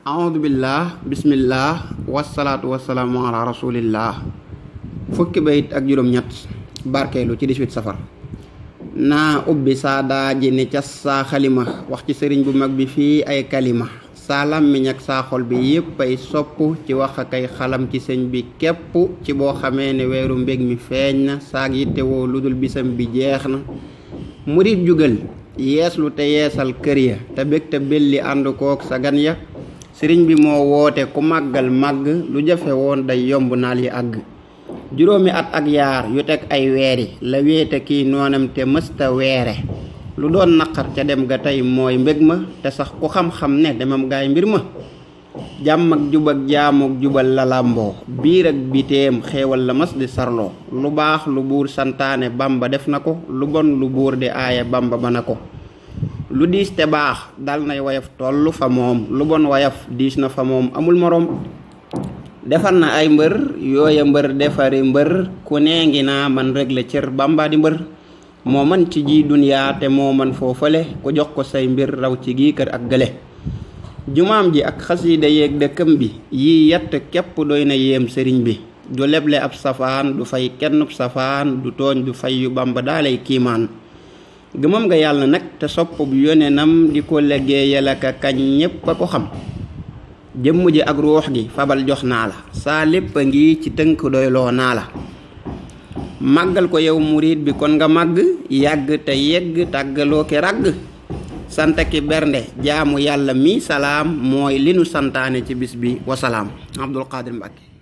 Billah bismillah wasalaatu wasalaamu ala rasulillah. fukki bayit ak juróom-ñett barkeelu ci 18 safar. naa ubbi saa daaji ne cas saa xalima wax ci sëriñ bu mag bi fii ay kalima saa làmmiñ ak saa xol bi yépp ay sopp ci wax ak ay xalam ci sëñ bi képp ci boo xamee ne weeru mbég mi feeñ na saag yittewoo lu dul bisam bi jeex na. murit jugal yeeslu te yeesal kër ya te bég te belli ànd kook sa gan ya. sëriñ bi moo woote ku màggal màgg lu jafe woon day yomb naal yi àgg. juróomi at ak yaar yu teg ay weeri la wéete kii noonam te mësta weere lu doon naqar ca dem ga tey mooy mbég ma te sax ku xam-xam ne demam gaay mbir ma. jàmm ak jub ak jaamook jubal la làmboo biir ak biteem xéewal la mas di sarloo lu baax lu buur santaane bamba def na ko lu bon lu buur di aaye bamba ba na ko. lu diis te baax dal nay wayaf tollu fa moom lu bon wayaf diis na fa moom amul moroom. defar na ay mbër yooya mbër defari mbër ku nee ngi naa man rek la cër bamba di mbër moo man ci ji duniyaa te moo man foofale ku jox ko say mbir raw ci gii kër ak gële. jumaam ji ak xasida yeeg dëkkam bi yii yett képp doy na yéem sëriñ bi du leble ab safaan du fay kennub safaan du tooñ du fay yu bamba daalay kiimaan. gëmam nga yàlla nag te sopp bu yonenam di ko liggéeyal ak kañ ñépp a ko xam. jëmm ji ak ruux gi fabal jox naa la saa lépp a ngi ci tënk doyloo naa la. màggal ko yow murit bi kon nga màgg yàgg te yegg tàggaloo ki ràgg. sant ki bernde jaamu yàlla mi salaam mooy li nu santaane ci bis bi wasalaam. Abdul Qadir Mbàkke.